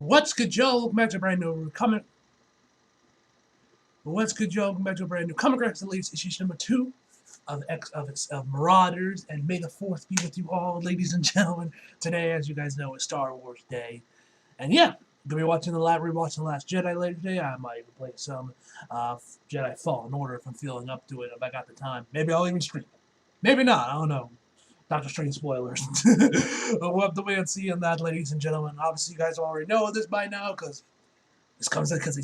What's good, Joe? Welcome back to a brand new comic. What's good, Joe? Welcome back to a brand new Comic Rex Release issue number 2 of Marauders, and may the 4th be with you all, ladies and gentlemen. Today, as you guys know, is Star Wars Day, and yeah, gonna be rewatching the Last Jedi later today. I might even play some Jedi Fallen Order if I'm feeling up to it. If I got the time, maybe I'll even stream it. Maybe not. I don't know. Doctor Strange spoilers. We'll have to wait and see on that, ladies and gentlemen. Obviously, you guys already know this by now because these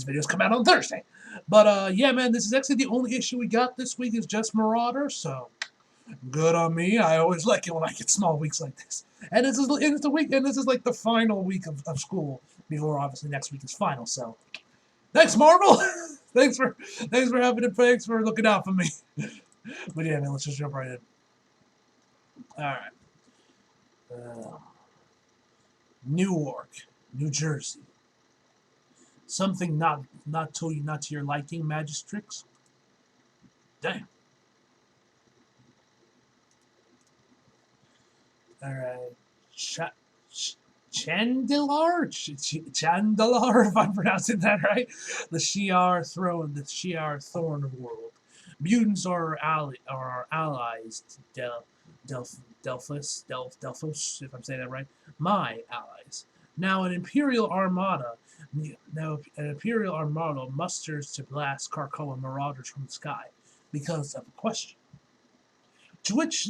videos come out on Thursday. But yeah, man, this is actually the only issue we got this week is just Marauders, so good on me. I always like it when I get small weeks like this. And this is the week, and this is like the final week of school before obviously next week is final. So thanks, Marvel. thanks for having it. Thanks for looking out for me. But yeah, man, let's just jump right in. All right. Newark, New Jersey. Something not to your liking, Magistrix. Damn. All right. Chandelar, if I'm pronouncing that right. The Shi'ar Thorn world. Mutants are allies. Delphos, if I'm saying that right. My allies. Now an Imperial Armada musters to blast Krakoa Marauders from the sky because of a question, to which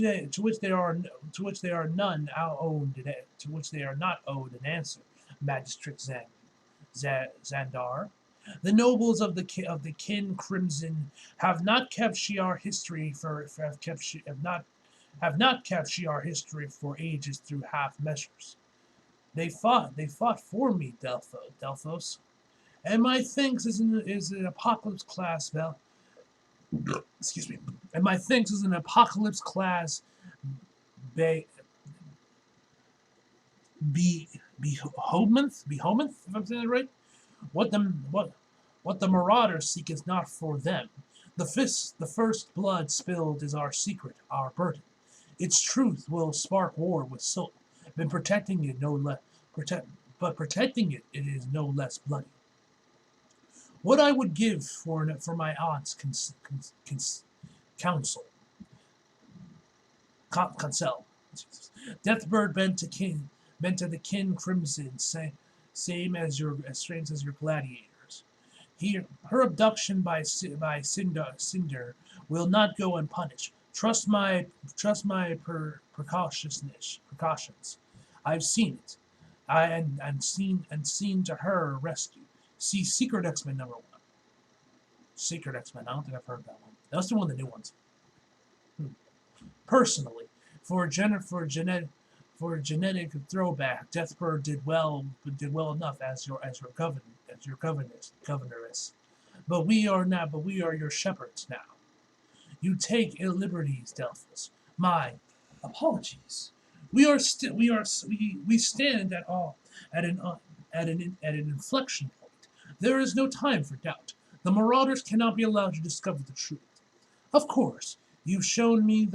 they are not owed an answer. Magistrate Xandar. The nobles of the kin Crimson have not kept Shi'ar history for ages through half measures. They fought for me, Delphos, and my thanks is an apocalypse class excuse me, and my thanks is an apocalypse class behemoth, if I'm saying it right. What the Marauders seek is not for them. The first blood spilled is our secret, our burden. Its truth will spark war with soul. Been protecting it it is no less bloody. What I would give for my aunt's counsel. Deathbird bent to the kin Crimson, same as your gladiators. Her abduction by Cinder will not go unpunished. Trust my precautions. I've seen it, and seen to her rescue. See Secret X-Men #1. Secret X-Men. I don't think I've heard that one. That's one of the new ones. Personally, for a genetic throwback, Deathbird did well enough as your governess. But we are your shepherds now. You take ill liberties, Delphos. My apologies. We stand at an inflection point. There is no time for doubt. The Marauders cannot be allowed to discover the truth. Of course, you've shown me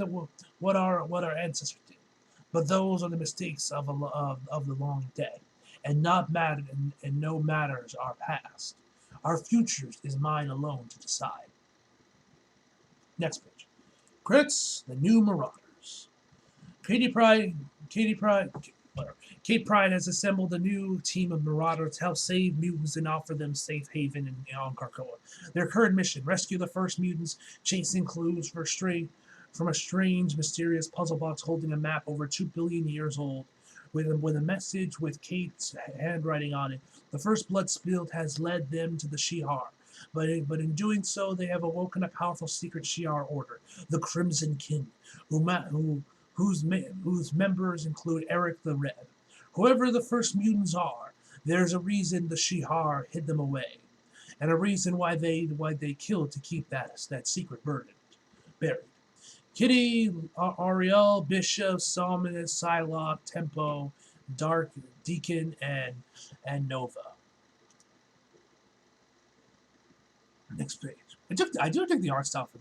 what our ancestors did, but those are the mistakes of the long dead, and no matters our past. Our futures is mine alone to decide. Next page. Crits, the new Marauders. Kate Pride has assembled a new team of Marauders to help save mutants and offer them safe haven on Krakoa. Their current mission: rescue the first mutants, chasing clues from a strange, mysterious puzzle box holding a map over 2 billion years old, with a message with Kate's handwriting on it. The first blood spilled has led them to the Shi'ar, but in doing so, they have awoken a powerful secret Shi'ar order, the Crimson King, whose members include Eric the Red. Whoever the first mutants are, there's a reason the Shi'ar hid them away, and a reason why they killed to keep that secret buried. Kitty, Ariel, Bishop, Salminus, Psylocke, Tempo, Dark Deacon, and Nova. Next page. I do dig the art style for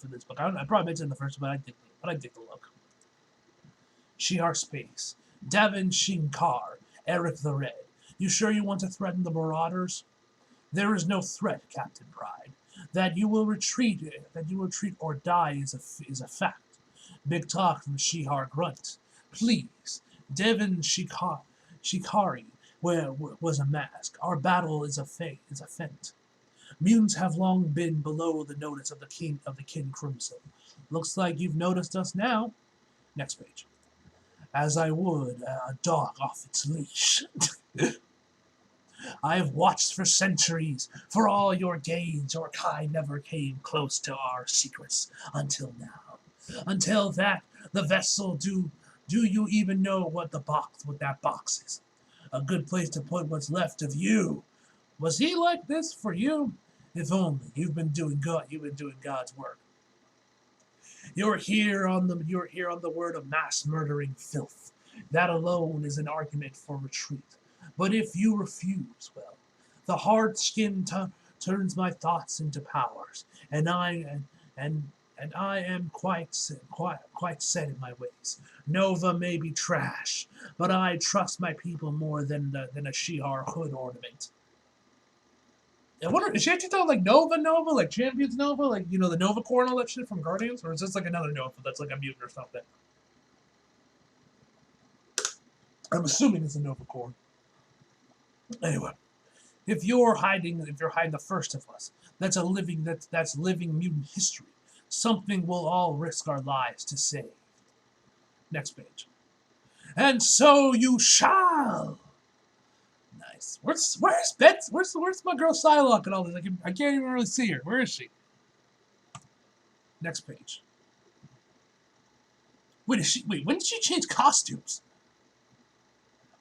this book. I probably mentioned in the first one, but I dig the look. Shi'ar Space. Davin Shinkar, Eric the Red, You sure you want to threaten the Marauders? There is no threat, Captain Pride. That you will retreat or die is a fact. Big talk from Shihar Grunt. Please, Devon Shikari was a mask. Our battle is a feint. Mutants have long been below the notice of the King Crimson. Looks like you've noticed us now. Next page. As I would a dog off its leash. I have watched for centuries. For all your gains, your kind never came close to our secrets until now. Until that, the vessel, do you even know what that box is? A good place to put what's left of you. Was he like this for you? If only you've been doing God's work. You're here on the word of mass murdering filth. That alone is an argument for retreat. But if you refuse, well, the hard skin turns my thoughts into powers, and I am quite set in my ways. Nova may be trash, but I trust my people more than a Shihar hood ornament. I wonder, is she actually talking like Nova, like Champions Nova, like, you know, the Nova Corps and all that shit from Guardians? Or is this like another Nova that's like a mutant or something? I'm assuming it's a Nova Corps. Anyway, if you're hiding the first of us, that's living mutant history. Something we'll all risk our lives to save. Next page. And so you shall. Nice. Where's Betsy? Where's my girl Psylocke and all this? I can't even really see her. Where is she? Next page. Wait, when did she change costumes?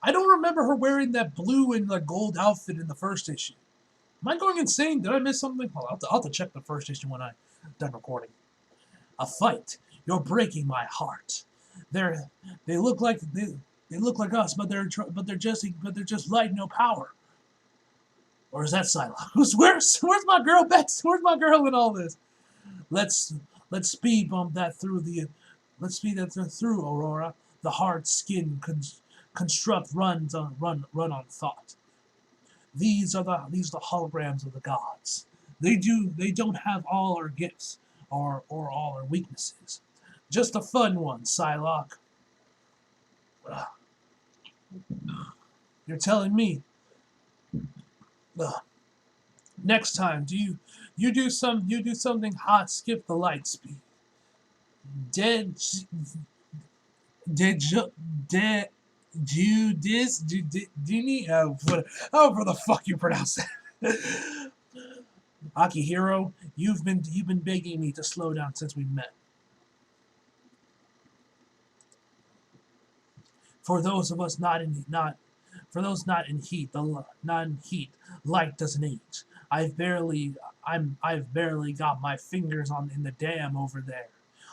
I don't remember her wearing that blue and like gold outfit in the first issue. Am I going insane? Did I miss something? Well, I'll have to check the first issue when I'm done recording. A fight. You're breaking my heart. They look like us, but they're just light, no power. Or is that Psylocke? Where's my girl Betsy? Where's my girl in all this? Let's speed bump that through through Aurora. The hard skin construct runs on thought. These are the holograms of the gods. They don't have all our gifts or all our weaknesses. Just a fun one, Psylocke. You're telling me. Next time, you do something hot, skip the light speed. However the fuck you pronounce that. Akihiro, you've been begging me to slow down since we met. For those not in heat, light doesn't age. I've barely got my fingers in the dam over there.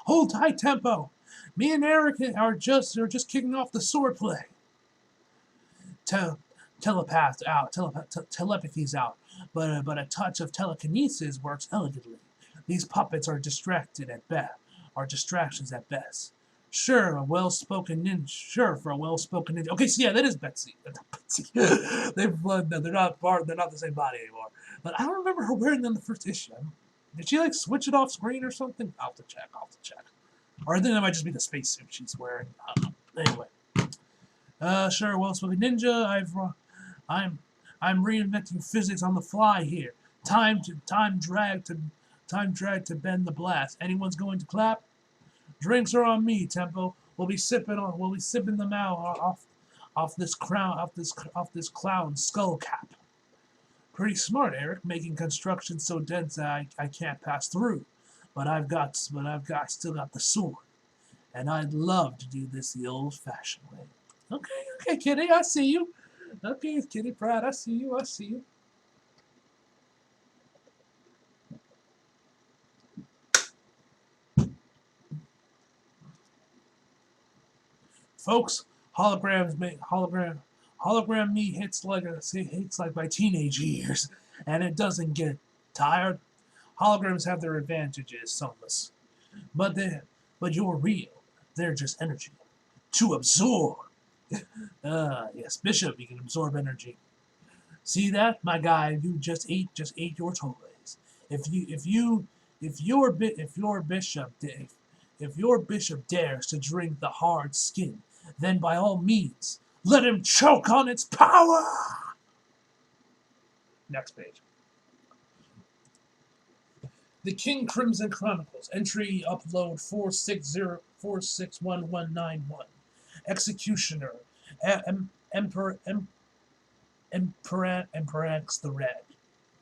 Hold tight tempo. Me and Eric are just kicking off the swordplay. Telepathy's out, but a touch of telekinesis works elegantly. These puppets are distractions at best. Sure, for a well-spoken ninja. Okay, so yeah, that is Betsy. Betsy. They're not the same body anymore. But I don't remember her wearing them in the first issue. Did she like switch it off screen or something? I'll have to check. Or I think that might just be the spacesuit she's wearing. I don't know. Anyway. Sure, well-spoken ninja. I'm reinventing physics on the fly here. Time drag to bend the blast. Anyone's going to clap? Drinks are on me, Tempo. We'll be sipping them out off this clown skull cap. Pretty smart, Eric, making construction so dense that I can't pass through. But I've still got the sword. And I'd love to do this the old-fashioned way. Okay, Kitty, I see you. Okay, Kitty Pride, I see you. Folks, hologram me hits like my teenage years, and it doesn't get tired. Holograms have their advantages, songless, but you're real. They're just energy to absorb. Yes, Bishop, you can absorb energy. See that, my guy? You just ate your toys. If you if you if your bi- if your bishop dares to drink the hard skin, then by all means let him choke on its power. Next page. The King Crimson Chronicles, entry upload 460461191. Executioner, Emperor Emperanx the Red.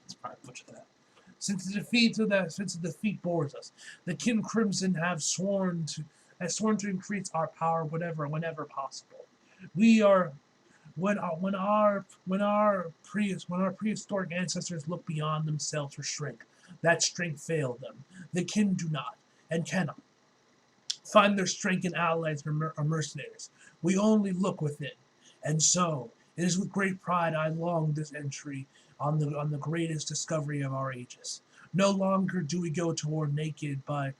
Let's probably butcher that. Since the defeat bores us, the King Crimson has sworn to increase our power whenever possible. We are when our prehistoric ancestors looked beyond themselves for strength, that strength failed them. The kin do not and cannot find their strength in allies or mercenaries. We only look within, and so it is with great pride I long this entry on the greatest discovery of our ages. No longer do we go to war naked but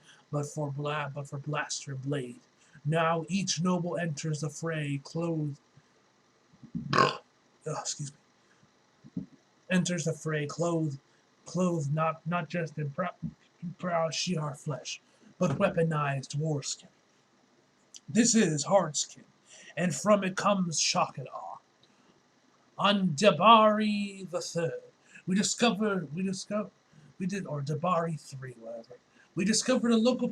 for blaster and blade. Now each noble enters the fray excuse me, enters the fray clothed not just in proud Shi'ar flesh, but weaponized war skin. This is hard skin, and from it comes shock and awe. On Debari the Third, or Debari 3, whatever. We discovered a local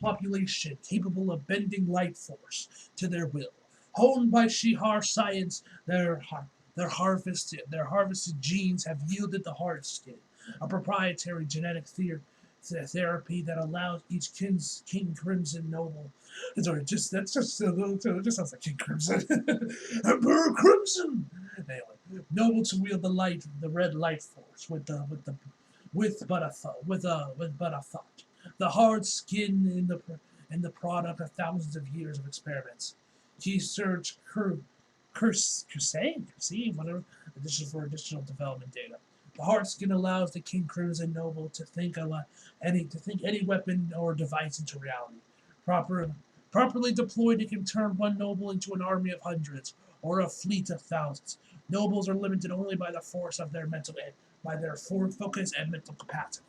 population capable of bending light force to their will. Honed by Shihar science, their harvested genes have yielded the hard skin, a proprietary genetic therapy that allows each King Crimson noble. Sorry, it just sounds like King Crimson. Emperor Crimson. Anyway, noble to wield the red light force with but a thought. The hard skin in the product of thousands of years of experiments. He searched Crusade, whatever, additional development data. The hard skin allows the King Crimson Noble to think any weapon or device into reality. Properly deployed, it can turn one noble into an army of hundreds or a fleet of thousands. Nobles are limited only by the force of their by their forward focus and mental capacity.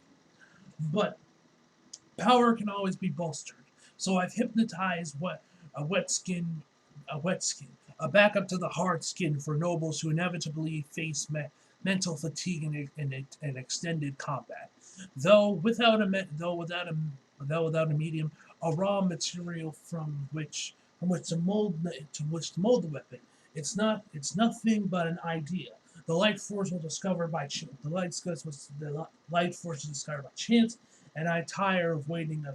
But power can always be bolstered. So I've hypnotized a wet skin, a backup to the hard skin for nobles who inevitably face mental fatigue in extended combat. Though without a medium, a raw material from which to mold the weapon. It's nothing but an idea. The light force will discover by chance. The light force is discovered by chance, and I tire of waiting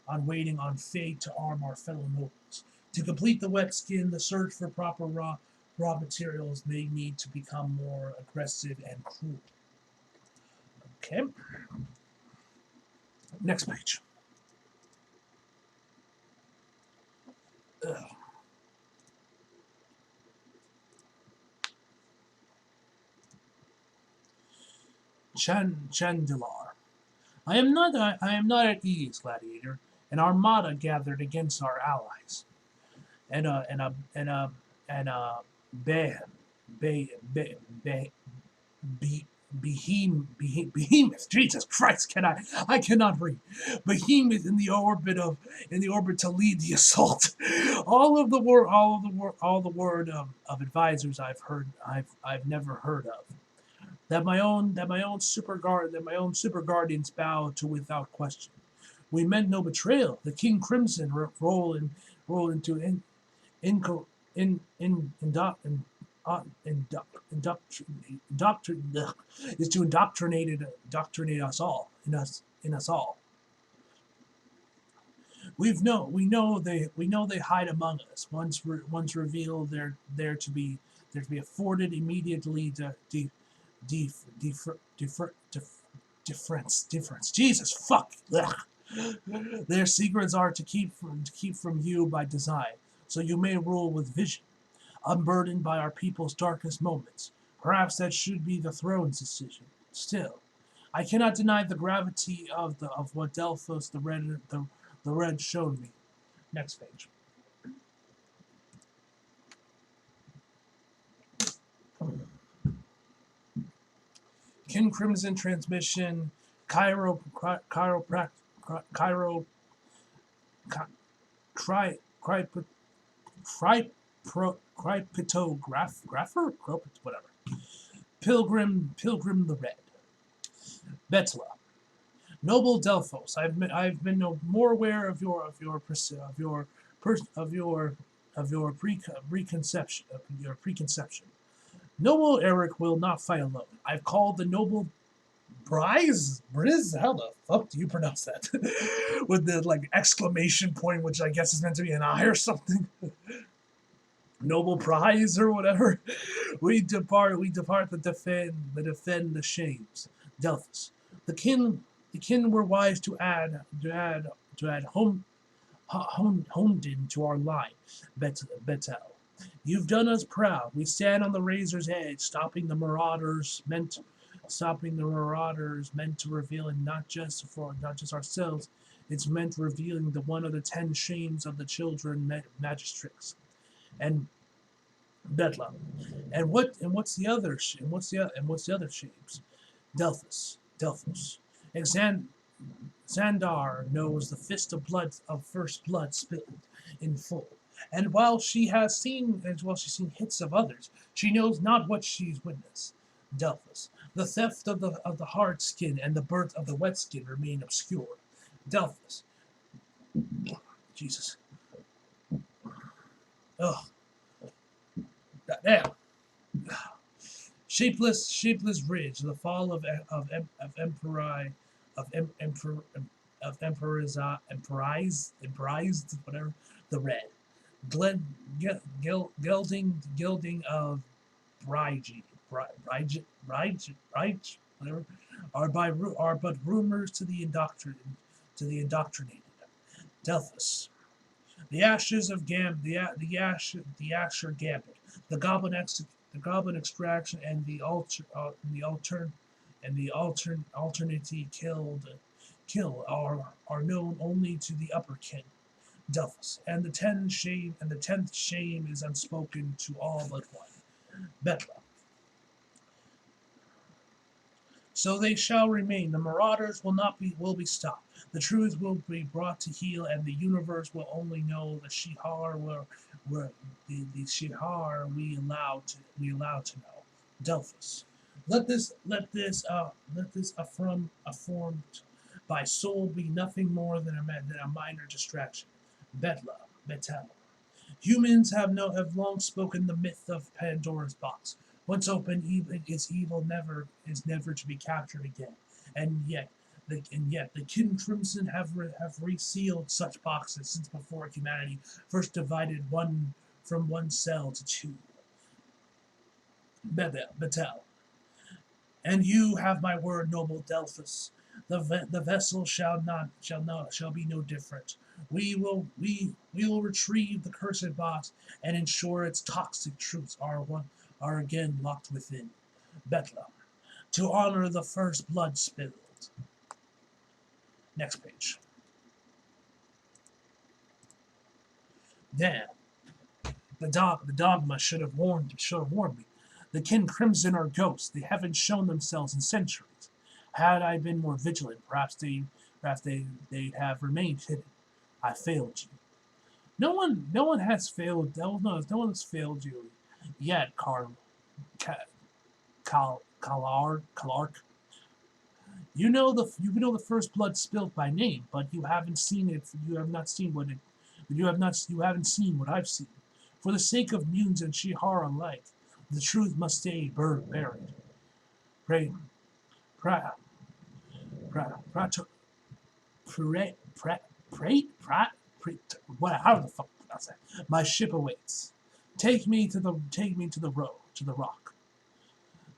on fate to arm our fellow nobles. To complete the wet skin, the search for proper raw materials may need to become more aggressive and cruel. Okay. Next page. Ugh. Chandelar. I am not at ease, gladiator. An armada gathered against our allies, and be, be, be, be, be, behemoth. Jesus Christ! I cannot read. Behemoth in the orbit to lead the assault. All the word of advisors I've never heard of. That my own super guardians bow to without question. We meant no betrayal. The King Crimson roll into inco in indoctr- indoctrinate is to indoctrinate us all in us all. We know they hide among us. Once revealed, they're to be afforded immediately difference. Jesus fuck. Ugh. Their secrets are to keep from you by design, so you may rule with vision, unburdened by our people's darkest moments. Perhaps that should be the throne's decision. Still, I cannot deny the gravity of what Delphos the red showed me. Next page. Kin Crimson transmission, Cairo, chiroprac, Cairo, cry, cryptographer, whatever. Pilgrim the Red. Betla. Noble Delphos, I've been no more aware of your preconception. Noble Eric will not fight alone. I've called the noble Briz, how the fuck do you pronounce that? With the like exclamation point, which I guess is meant to be an I or something. Noble prize or whatever. We depart to defend the shames. Delphus. The kin were wise to add Homedin to our line. Betel. You've done us proud. We stand on the razor's edge, stopping the marauders meant to reveal not just ourselves, it's meant revealing the one of the 10 shames of the children magistrates. And Bedlam. And what's the other shames? Delphus. Xandar knows the fist of blood of first blood spilled in full. And while she's seen hits of others, she knows not what she's witnessed. Delphus. The theft of the hard skin and the birth of the wet skin remain obscure. Delphus. Jesus. Ugh. Damn. Shapeless ridge, the fall of emperized, whatever, the red. Gilding of Brige, whatever, are but rumors to the indoctrinated. Delphus. The ashes of the Asher Gambit, the Goblin extraction, and the alternity kill are known only to the upper kin. Delphus, and the 10th shame is unspoken to all but one. Betla. So they shall remain. The marauders will be stopped. The truth will be brought to heel, and the universe will only know the Shihar the Shihar we allow to know. Delphus. Let this affirmed by soul be nothing more than a minor distraction. Betel. Humans have long spoken the myth of Pandora's box. Once open, its evil is never to be captured again. And yet the Kin Crimson have resealed such boxes since before humanity first divided one cell to two. Betel. And you have my word, noble Delphus. The vessel shall be no different. We will retrieve the cursed box and ensure its toxic truths are again locked within. Betla. To honor the first blood spilled. Next page. Damn. The dogma should have warned me. The Kin Crimson are ghosts. They haven't shown themselves in centuries. Had I been more vigilant, perhaps they'd have remained hidden. I failed you. No one has failed. No one has failed you yet, Calark. You know the first blood spilled by name, but you haven't seen it. You haven't seen what I've seen. For the sake of Munes and Shihar alike, the truth must stay buried. Pray. How the fuck pronounce that? My ship awaits. Take me to the rock.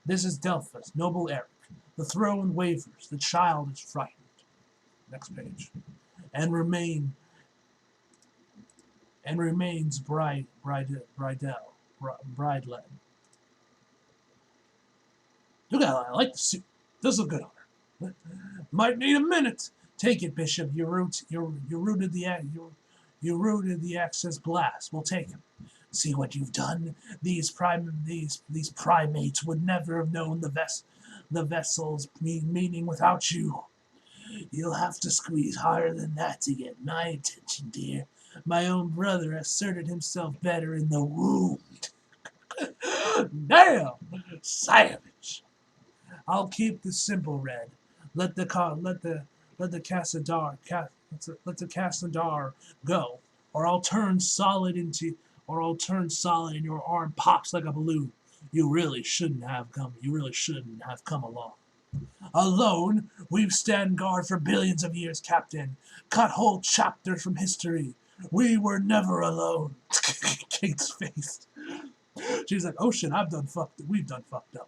This is Delphus, noble Eric. The throne wavers. The child is frightened. Next page. And remains brideland. Look at I like the suit. Does look good on her. Might need a minute. Take it, Bishop. You rooted the access blast. We'll take him. See what you've done. These primates would never have known the the vessels, meaning without you. You'll have to squeeze harder than that to get my attention, dear. My own brother asserted himself better in the wound. Damn! Savage! I'll keep the simple, Red. Let the Cassadar go, or I'll turn solid and your arm pops like a balloon. You really shouldn't have come along. Alone, we've stand guard for billions of years, Captain. Cut whole chapters from history. We were never alone. Kate's face. She's like, oh shit, we've done fucked up.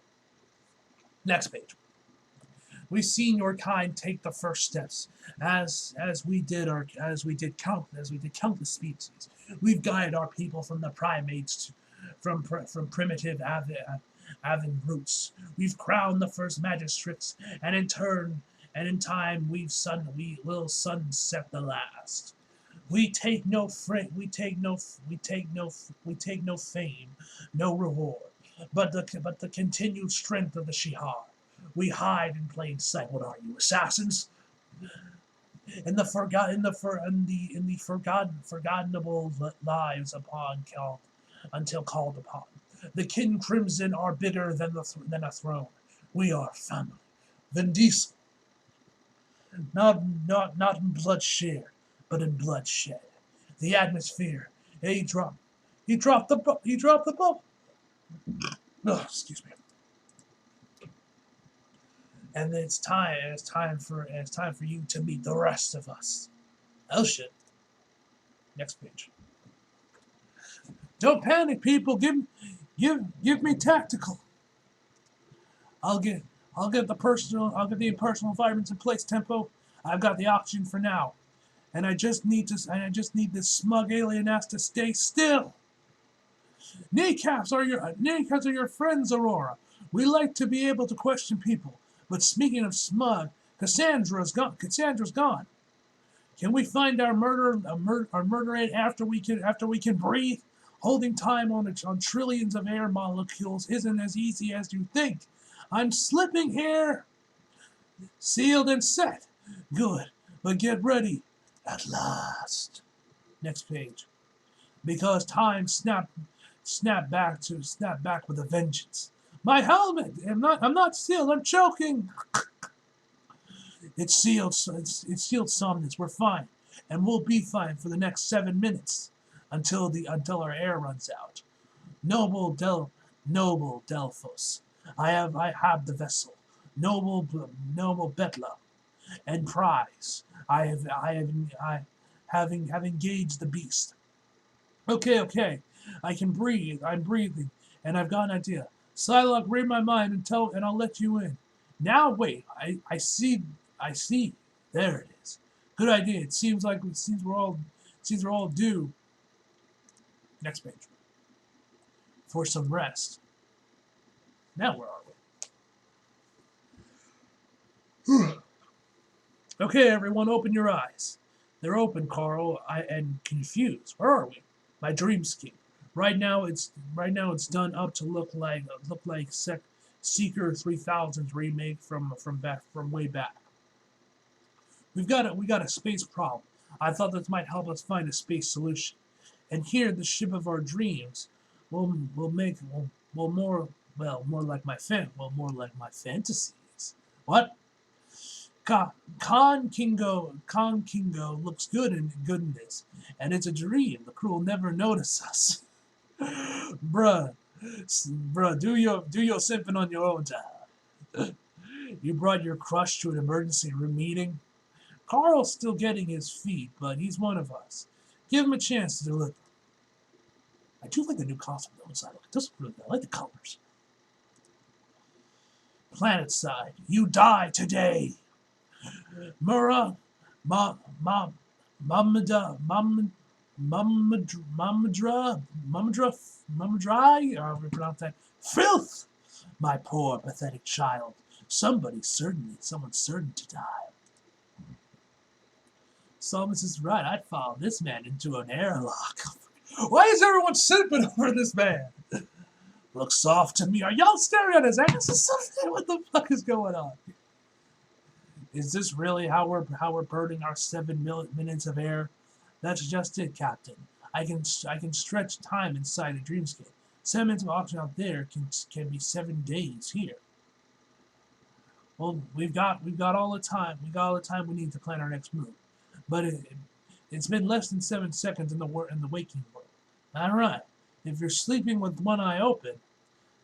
Next page. We've seen your kind take the first steps, as we did countless species. We've guided our people from the primates from primitive avid roots. We've crowned the first magistrates, and in time we will sunset the last. We take no fame, no reward, but the continued strength of the Shihar. We hide in plain sight. What are you, assassins? In the forgottenable lives until called upon. The kin crimson are bigger than a throne. We are family. Vin Diesel. Not in blood shared, but in blood shed. The atmosphere. He dropped the ball. Oh, excuse me. And it's time for you to meet the rest of us. Oh shit. Next page. Don't panic, people. Give me tactical. I'll get the impersonal environments in place, Tempo. I've got the oxygen for now. And I just need this smug alien ass to stay still. Kneecaps are your friends, Aurora. We like to be able to question people. But speaking of smug, Cassandra's gone. Can we find our murderer after we can breathe? Holding time on trillions of air molecules isn't as easy as you think. I'm slipping here. Sealed and set. Good, but get ready. At last. Next page. Because time snapped back with a vengeance. My helmet! I'm not sealed. I'm choking. It's sealed. It's sealed somnus. We're fine, and we'll be fine for the next 7 minutes until our air runs out. Noble Delphos, I have the vessel. Noble Betla, and prize. I have engaged the beast. Okay. I can breathe. I'm breathing, and I've got an idea. Psylocke, read my mind and I'll let you in. Now wait, I see. There it is. Good idea. It seems we're all due. Next page. For some rest. Now where are we? Okay, everyone, open your eyes. They're open, Carl. And confused. Where are we? My dream scheme. Right now it's done up to look like Seeker 3000's remake from way back. We got a space problem. I thought this might help us find a space solution. And here, the ship of our dreams will more like my fantasies. What? Khan Kingo looks good in this, and it's a dream. The crew will never notice us. Bruh, do your symphony on your own time. You brought your crush to an emergency room meeting. Carl's still getting his feet, but he's one of us. Give him a chance to deliver. I do like the new costume though inside. It doesn't really good. I like the colors. Planet side, you die today. Mura, Mamadra, however you pronounce that. Filth! My poor, pathetic child. Someone's certain to die. Psalmist is right. I'd follow this man into an airlock. Why is everyone simping over this man? Looks soft to me. Are y'all staring at his ass or something? What the fuck is going on? Is this really how we're burning our 7 minutes of air? That's just it, Captain. I can stretch time inside a dreamscape. 7 minutes of oxygen out there can be 7 days here. Well, we've got all the time. We got all the time we need to plan our next move. But it's been less than 7 seconds in the waking world. All right. If you're sleeping with one eye open,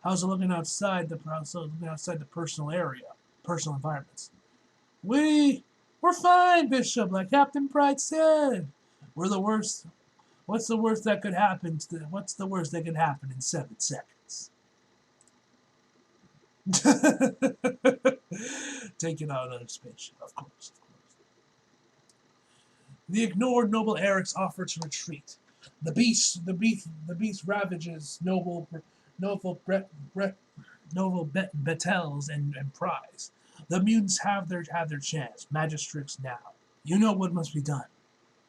how's it looking outside the personal environments? We're fine, Bishop. Like Captain Pride said, we're the worst. What's the worst that could happen? What's the worst that could happen in 7 seconds? Taking out another spaceship, of course. The ignored noble Eric's offer to retreat. The beast ravages noble Betels and Prize. The mutants have their chance. Magistrix now. You know what must be done.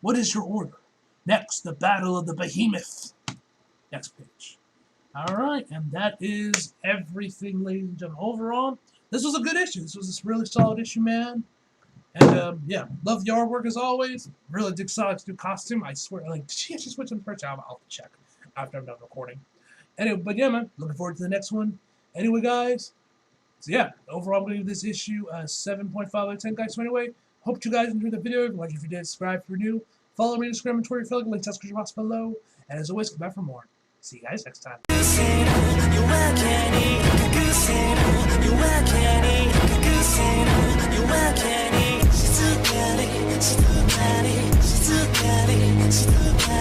What is your order? Next, the Battle of the Behemoth. Next page. Alright, and that is everything, ladies and gentlemen. Overall, this was a good issue. This was a really solid issue, man. And, yeah, love the artwork as always. Really dig Sonic's new costume. I swear, like, did she actually switch on the first album? I'll have to check after I'm done recording. Anyway, but yeah, man, looking forward to the next one. Anyway, guys, so yeah, overall, I'm going to give this issue a 7.5 out of 10, guys. So anyway, hope you guys enjoyed the video. Like if you did, subscribe if you're new. Follow me on Instagram and Twitter if you like. Link to the description box below. And as always, come back for more. See you guys next time. She's too